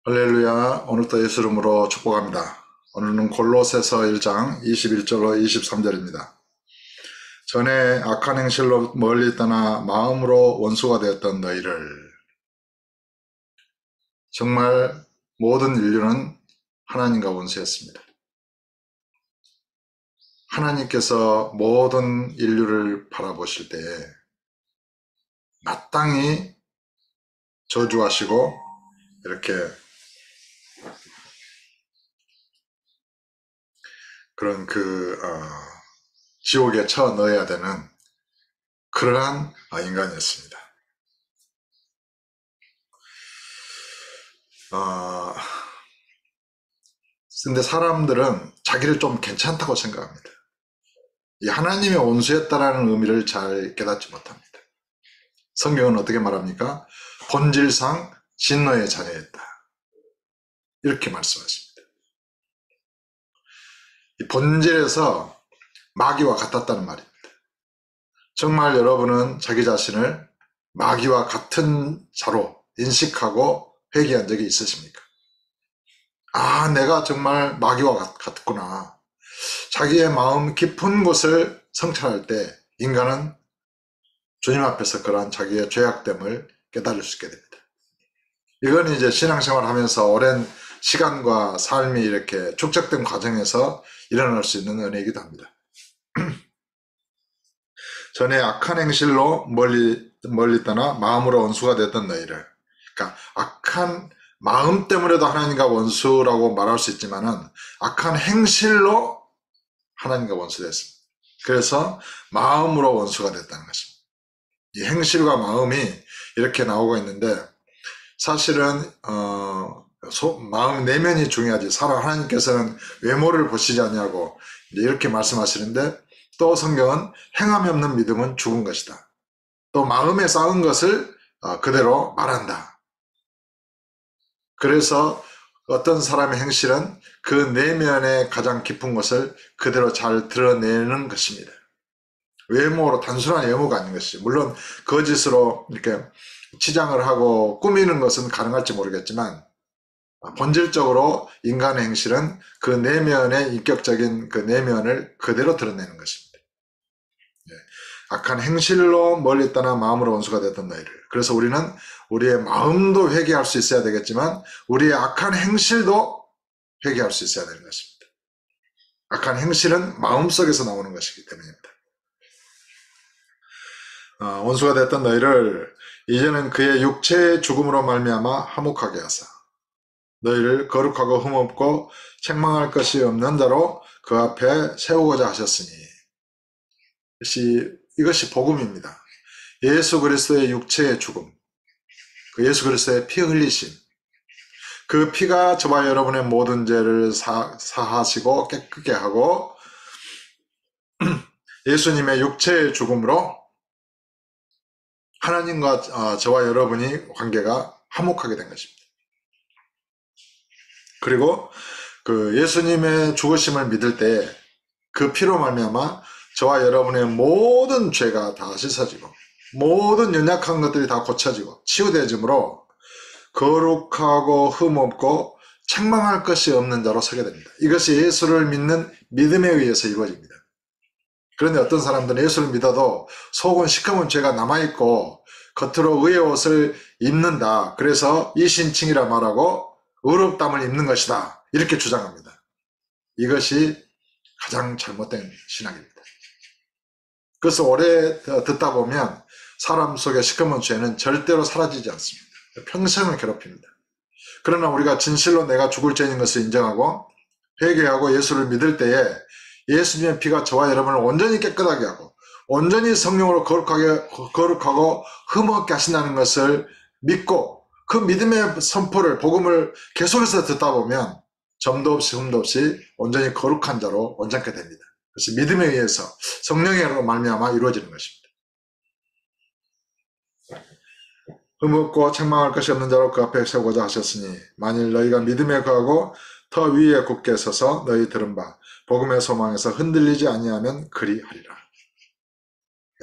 할렐루야. 오늘도 예수 이름으로 축복합니다. 오늘은 골로새서 1장 21절로 23절입니다. 전에 악한 행실로 멀리 떠나 마음으로 원수가 되었던 너희를. 정말 모든 인류는 하나님과 원수였습니다. 하나님께서 모든 인류를 바라보실 때에 마땅히 저주하시고 이렇게 그런 지옥에 쳐 넣어야 되는 그러한 인간이었습니다. 근데 사람들은 자기를 좀 괜찮다고 생각합니다. 이 하나님의 원수였다라는 의미를 잘 깨닫지 못합니다. 성경은 어떻게 말합니까? 본질상 진노의 자녀였다. 이렇게 말씀하십니다. 이 본질에서 마귀와 같았다는 말입니다. 정말 여러분은 자기 자신을 마귀와 같은 자로 인식하고 회개한 적이 있으십니까? 아, 내가 정말 마귀와 같구나. 자기의 마음 깊은 곳을 성찰할 때 인간은 주님 앞에서 그러한 자기의 죄악됨을 깨달을 수 있게 됩니다. 이건 이제 신앙생활 하면서 오랜 시간과 삶이 이렇게 축적된 과정에서 일어날 수 있는 은혜이기도 합니다. 전에 악한 행실로 멀리 떠나 마음으로 원수가 됐던 너희를. 그러니까 악한 마음 때문에도 하나님과 원수라고 말할 수 있지만은 악한 행실로 하나님과 원수됐습니다. 그래서 마음으로 원수가 됐다는 것입니다. 이 행실과 마음이 이렇게 나오고 있는데 사실은 마음 내면이 중요하지. 하나님께서는 외모를 보시지 않냐고 이렇게 말씀하시는데 또 성경은 행함이 없는 믿음은 죽은 것이다. 또 마음에 쌓은 것을 그대로 말한다. 그래서 어떤 사람의 행실은 그 내면의 가장 깊은 것을 그대로 잘 드러내는 것입니다. 외모로 단순한 외모가 아닌 것이, 물론 거짓으로 이렇게 치장을 하고 꾸미는 것은 가능할지 모르겠지만 본질적으로 인간의 행실은 그 내면의 인격적인 그 내면을 그대로 드러내는 것입니다. 악한 행실로 멀리 떠나 마음으로 원수가 됐던 너희를. 그래서 우리는 우리의 마음도 회개할 수 있어야 되겠지만 우리의 악한 행실도 회개할 수 있어야 되는 것입니다. 악한 행실은 마음속에서 나오는 것이기 때문입니다. 원수가 됐던 너희를 이제는 그의 육체의 죽음으로 말미암아 화목하게 하사 너희를 거룩하고 흠없고 책망할 것이 없는 자로 그 앞에 세우고자 하셨으니. 이것이 복음입니다. 예수 그리스도의 육체의 죽음, 그 예수 그리스도의 피 흘리심, 그 피가 저와 여러분의 모든 죄를 사하시고 깨끗게 하고 예수님의 육체의 죽음으로 하나님과 저와 여러분이 관계가 화목하게 된 것입니다. 그리고 그 예수님의 죽으심을 믿을 때 그 피로 말미암아 저와 여러분의 모든 죄가 다 씻어지고 모든 연약한 것들이 다 고쳐지고 치유되어지므로 거룩하고 흠없고 책망할 것이 없는 자로 서게 됩니다. 이것이 예수를 믿는 믿음에 의해서 이루어집니다. 그런데 어떤 사람들은 예수를 믿어도 속은 시커먼 죄가 남아있고 겉으로 의의 옷을 입는다. 그래서 이신칭이라 말하고 의롭담을 입는 것이다. 이렇게 주장합니다. 이것이 가장 잘못된 신학입니다. 그래서 오래 듣다 보면 사람 속의 시커먼 죄는 절대로 사라지지 않습니다. 평생을 괴롭힙니다. 그러나 우리가 진실로 내가 죽을 죄인 것을 인정하고 회개하고 예수를 믿을 때에 예수님의 피가 저와 여러분을 온전히 깨끗하게 하고 온전히 성령으로 거룩하고 흠없게 하신다는 것을 믿고 그 믿음의 선포를 복음을 계속해서 듣다 보면 점도 없이 흠도 없이 온전히 거룩한 자로 온전케 됩니다. 그래서 믿음에 의해서 성령으로 말미암아 이루어지는 것입니다. 흠없고 책망할 것이 없는 자로 그 앞에 세우고자 하셨으니 만일 너희가 믿음에 거하고 더 위에 굳게 서서 너희 들은 바 복음의 소망에서 흔들리지 아니하면 그리하리라.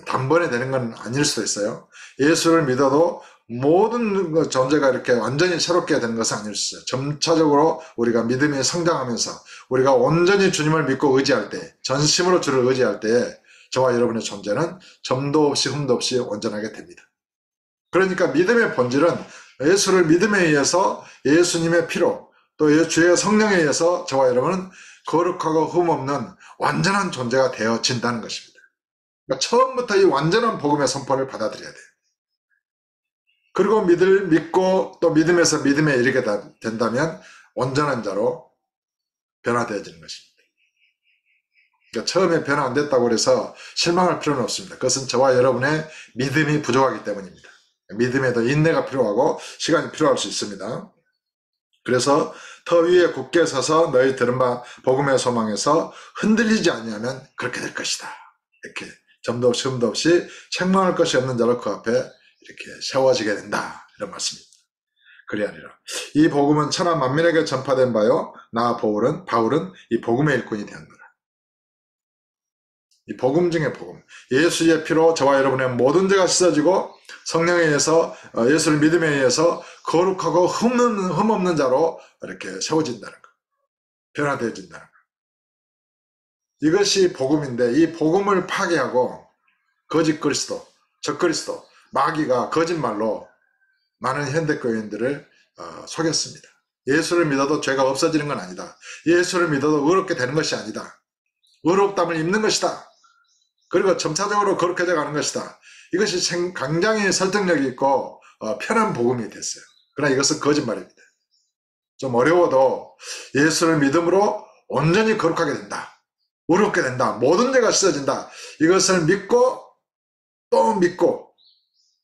단번에 되는 건 아닐 수도 있어요. 예수를 믿어도 모든 그 존재가 이렇게 완전히 새롭게 되는 것은 아닐 수 있어요. 점차적으로 우리가 믿음이 성장하면서 우리가 온전히 주님을 믿고 의지할 때, 전심으로 주를 의지할 때에 저와 여러분의 존재는 점도 없이 흠도 없이 온전하게 됩니다. 그러니까 믿음의 본질은 예수를 믿음에 의해서 예수님의 피로 또 주의 성령에 의해서 저와 여러분은 거룩하고 흠없는 완전한 존재가 되어진다는 것입니다. 그러니까 처음부터 이 완전한 복음의 선포를 받아들여야 돼요. 그리고 믿고 또 믿음에서 믿음에 이르게 된다면 온전한 자로 변화되어지는 것입니다. 그러니까 처음에 변화 안 됐다고 해서 실망할 필요는 없습니다. 그것은 저와 여러분의 믿음이 부족하기 때문입니다. 믿음에도 인내가 필요하고 시간이 필요할 수 있습니다. 그래서 터 위에 굳게 서서 너희 들은 바 복음의 소망에서 흔들리지 아니하면 그렇게 될 것이다. 이렇게 점도 없이 흠도 없이 책망할 것이 없는 자로 그 앞에 이렇게 세워지게 된다. 이런 말씀입니다. 그리 아니라 이 복음은 천하 만민에게 전파된 바요 나 바울은 이 복음의 일꾼이 되었노라. 이 복음 중에 복음, 예수의 피로 저와 여러분의 모든 죄가 씻어지고 성령에 의해서 예수를 믿음에 의해서 거룩하고 흠없는 자로 이렇게 세워진다는 것, 변화되어진다는 것. 이것이 복음인데 이 복음을 파괴하고 거짓 그리스도, 적그리스도, 마귀가 거짓말로 많은 현대교인들을 속였습니다. 예수를 믿어도 죄가 없어지는 건 아니다. 예수를 믿어도 의롭게 되는 것이 아니다. 의롭담을 입는 것이다. 그리고 점차적으로 거룩해져 가는 것이다. 이것이 굉장히 설득력이 있고 편한 복음이 됐어요. 그러나 이것은 거짓말입니다. 좀 어려워도 예수를 믿음으로 온전히 거룩하게 된다. 의롭게 된다. 모든 죄가 씻어진다. 이것을 믿고 또 믿고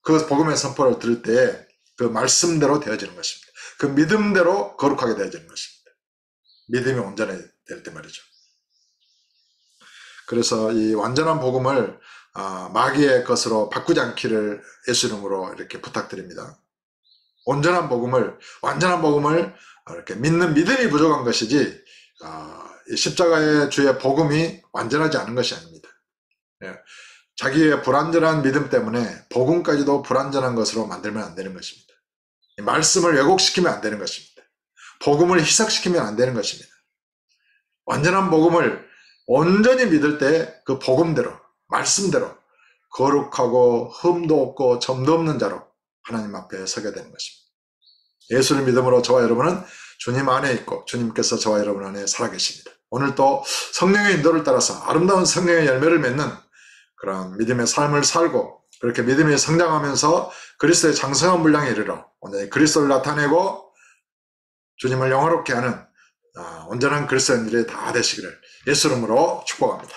그 복음의 선포를 들을 때 그 말씀대로 되어지는 것입니다. 그 믿음대로 거룩하게 되어지는 것입니다. 믿음이 온전해질 때 말이죠. 그래서 이 완전한 복음을 마귀의 것으로 바꾸지 않기를 예수 이름으로 이렇게 부탁드립니다. 완전한 복음을 이렇게 믿는 믿음이 부족한 것이지 십자가의 주의 복음이 완전하지 않은 것이 아닙니다. 자기의 불완전한 믿음 때문에 복음까지도 불완전한 것으로 만들면 안 되는 것입니다. 말씀을 왜곡시키면 안 되는 것입니다. 복음을 희석시키면 안 되는 것입니다. 완전한 복음을 온전히 믿을 때 그 복음대로, 말씀대로 거룩하고 흠도 없고 점도 없는 자로 하나님 앞에 서게 되는 것입니다. 예수를 믿음으로 저와 여러분은 주님 안에 있고 주님께서 저와 여러분 안에 살아계십니다. 오늘 또 성령의 인도를 따라서 아름다운 성령의 열매를 맺는 그런 믿음의 삶을 살고 그렇게 믿음이 성장하면서 그리스도의 장성한 분량에 이르러 온전히 그리스도를 나타내고 주님을 영화롭게 하는 온전한 그리스도인들이 다 되시기를 예수 이름으로 축복합니다.